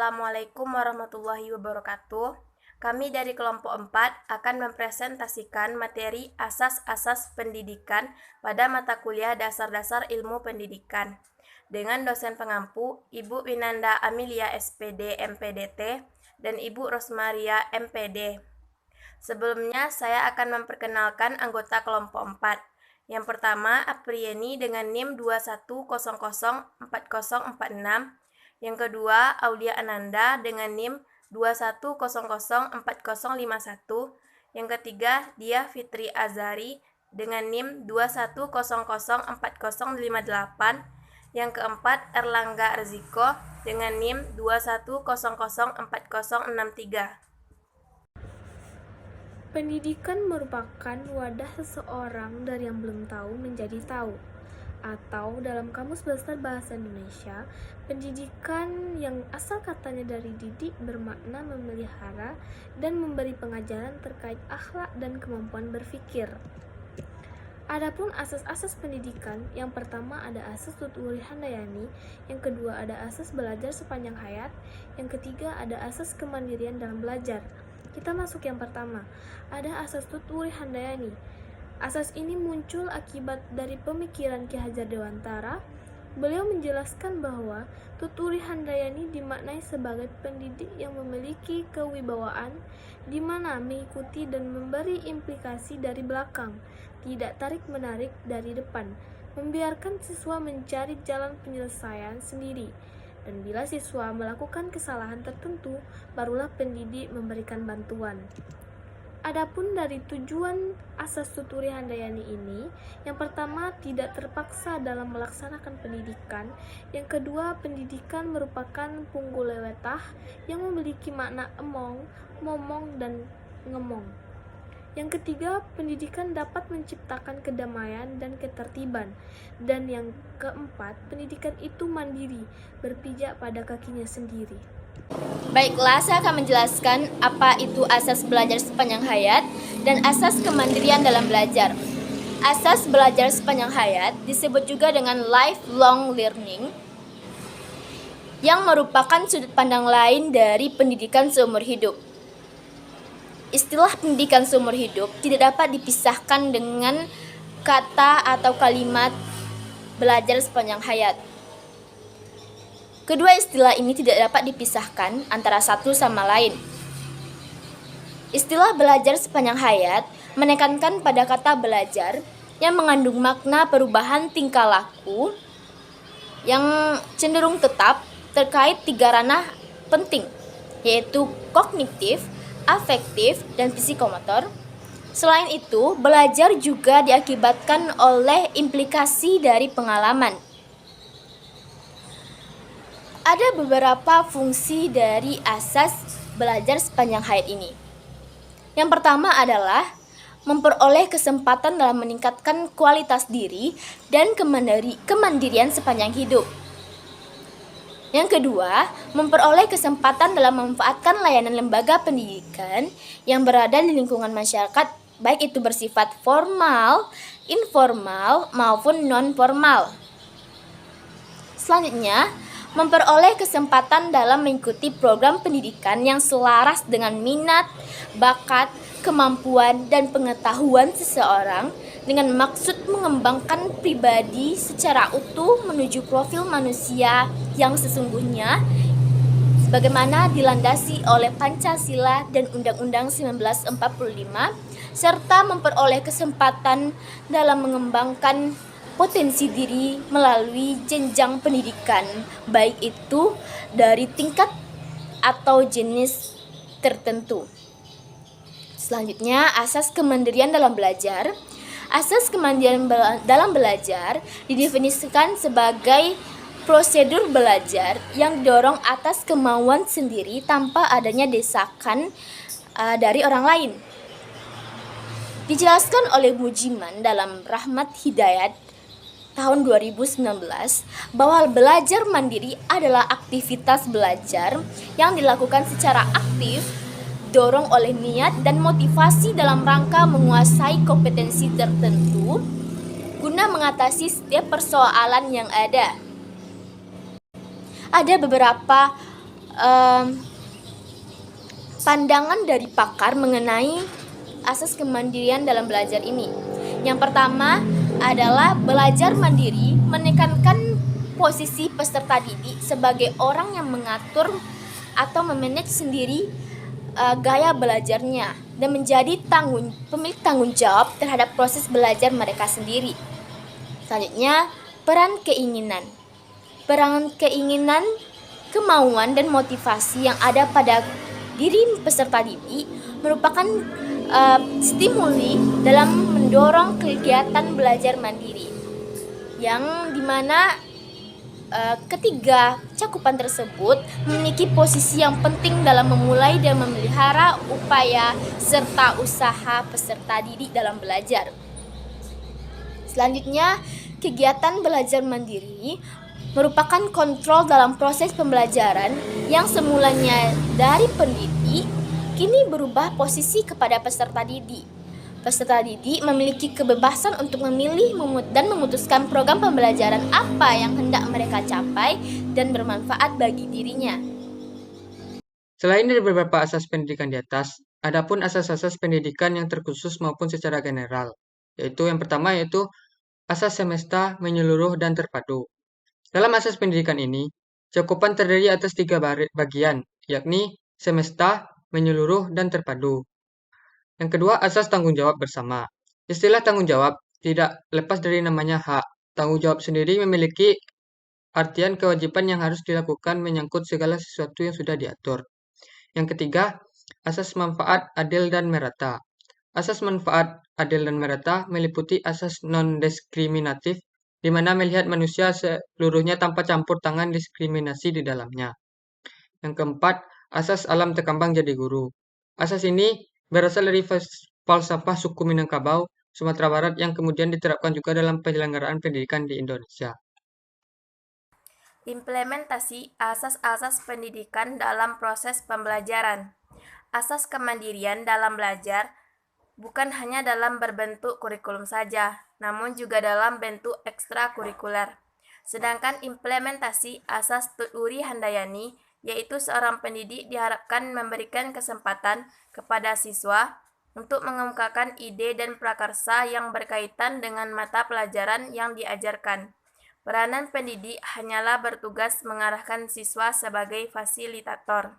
Assalamualaikum warahmatullahi wabarakatuh. Kami dari kelompok 4 akan mempresentasikan materi asas-asas pendidikan pada mata kuliah dasar-dasar ilmu pendidikan dengan dosen pengampu Ibu Winanda Amelia SPD MPDT dan Ibu Rosmaria MPD. Sebelumnya saya akan memperkenalkan anggota kelompok 4. Yang pertama, Aprieni dengan NIM 21004046. Yang kedua, Aulia Ananda dengan NIM 21004051. Yang ketiga, Dia Fitri Azari dengan NIM 21004058. Yang keempat, Erlangga Arziko dengan NIM 21004063. Pendidikan merupakan wadah seseorang dari yang belum tahu menjadi tahu. Atau dalam Kamus Besar Bahasa Indonesia, pendidikan yang asal katanya dari didik bermakna memelihara dan memberi pengajaran terkait akhlak dan kemampuan berpikir. Adapun asas-asas pendidikan, yang pertama ada asas Tuturi Handayani, yang kedua ada asas belajar sepanjang hayat, yang ketiga ada asas kemandirian dalam belajar. Kita masuk yang pertama, ada asas Tuturi Handayani. Asas ini muncul akibat dari pemikiran Ki Hajar Dewantara. Beliau menjelaskan bahwa Tuturi Handayani dimaknai sebagai pendidik yang memiliki kewibawaan, di mana mengikuti dan memberi implikasi dari belakang, tidak tarik-menarik dari depan, membiarkan siswa mencari jalan penyelesaian sendiri. Dan bila siswa melakukan kesalahan tertentu, barulah pendidik memberikan bantuan. Adapun dari tujuan asas Tuturi Handayani ini, yang pertama tidak terpaksa dalam melaksanakan pendidikan, yang kedua pendidikan merupakan punggulewetah yang memiliki makna emong, momong, dan ngemong. Yang ketiga, pendidikan dapat menciptakan kedamaian dan ketertiban. Dan yang keempat, pendidikan itu mandiri, berpijak pada kakinya sendiri. Baiklah, saya akan menjelaskan apa itu asas belajar sepanjang hayat dan asas kemandirian dalam belajar. Asas belajar sepanjang hayat disebut juga dengan lifelong learning, yang merupakan sudut pandang lain dari pendidikan seumur hidup. Istilah pendidikan seumur hidup tidak dapat dipisahkan dengan kata atau kalimat belajar sepanjang hayat. Kedua istilah ini tidak dapat dipisahkan antara satu sama lain. Istilah belajar sepanjang hayat menekankan pada kata belajar yang mengandung makna perubahan tingkah laku yang cenderung tetap terkait tiga ranah penting, yaitu kognitif, afektif, dan psikomotor. Selain itu, belajar juga diakibatkan oleh implikasi dari pengalaman. Ada beberapa fungsi dari asas belajar sepanjang hayat ini. Yang pertama adalah memperoleh kesempatan dalam meningkatkan kualitas diri dan kemandirian sepanjang hidup. Yang kedua, memperoleh kesempatan dalam memanfaatkan layanan lembaga pendidikan yang berada di lingkungan masyarakat, baik itu bersifat formal, informal, maupun non-formal. Selanjutnya, memperoleh kesempatan dalam mengikuti program pendidikan yang selaras dengan minat, bakat, kemampuan, dan pengetahuan seseorang dengan maksud mengembangkan pribadi secara utuh menuju profil manusia yang sesungguhnya sebagaimana dilandasi oleh Pancasila dan Undang-Undang 1945, serta memperoleh kesempatan dalam mengembangkan potensi diri melalui jenjang pendidikan, baik itu dari tingkat atau jenis tertentu. Selanjutnya, asas kemandirian dalam belajar. Asas kemandirian dalam belajar didefinisikan sebagai prosedur belajar yang didorong atas kemauan sendiri tanpa adanya desakan dari orang lain. Dijelaskan oleh Mujiman dalam Rahmat Hidayat tahun 2019 bahwa belajar mandiri adalah aktivitas belajar yang dilakukan secara aktif, dorong oleh niat dan motivasi dalam rangka menguasai kompetensi tertentu guna mengatasi setiap persoalan yang ada. Ada beberapa pandangan dari pakar mengenai asas kemandirian dalam belajar ini. Yang pertama adalah belajar mandiri menekankan posisi peserta didik sebagai orang yang mengatur atau memanage sendiri gaya belajarnya dan menjadi pemilik tanggung jawab terhadap proses belajar mereka sendiri. Selanjutnya, peran keinginan, kemauan dan motivasi yang ada pada diri peserta didik merupakan stimuli dalam mendorong kegiatan belajar mandiri, yang dimana ketiga cakupan tersebut memiliki posisi yang penting dalam memulai dan memelihara upaya serta usaha peserta didik dalam belajar. Selanjutnya, kegiatan belajar mandiri merupakan kontrol dalam proses pembelajaran yang semulanya dari pendidik kini berubah posisi kepada peserta didik. Peserta didik memiliki kebebasan untuk memilih dan memutuskan program pembelajaran apa yang hendak mereka capai dan bermanfaat bagi dirinya. Selain dari beberapa asas pendidikan di atas, adapun asas-asas pendidikan yang terkhusus maupun secara general, yaitu yang pertama yaitu asas semesta, menyeluruh, dan terpadu. Dalam asas pendidikan ini, cakupan terdiri atas 3 bagian, yakni semesta, menyeluruh, dan terpadu. Yang kedua, asas tanggung jawab bersama. Istilah tanggung jawab tidak lepas dari namanya hak. Tanggung jawab sendiri memiliki artian kewajiban yang harus dilakukan menyangkut segala sesuatu yang sudah diatur. Yang ketiga, asas manfaat adil dan merata. Asas manfaat adil dan merata meliputi asas non-diskriminatif, di mana melihat manusia seluruhnya tanpa campur tangan diskriminasi di dalamnya. Yang keempat, asas alam terkembang jadi guru. Asas ini berasal dari falsafah suku Minangkabau, Sumatera Barat yang kemudian diterapkan juga dalam penyelenggaraan pendidikan di Indonesia. Implementasi asas-asas pendidikan dalam proses pembelajaran. Asas kemandirian dalam belajar bukan hanya dalam berbentuk kurikulum saja, namun juga dalam bentuk ekstrakurikuler. Sedangkan implementasi asas Tuturi Handayani, yaitu seorang pendidik diharapkan memberikan kesempatan kepada siswa untuk mengemukakan ide dan prakarsa yang berkaitan dengan mata pelajaran yang diajarkan. Peranan pendidik hanyalah bertugas mengarahkan siswa sebagai fasilitator.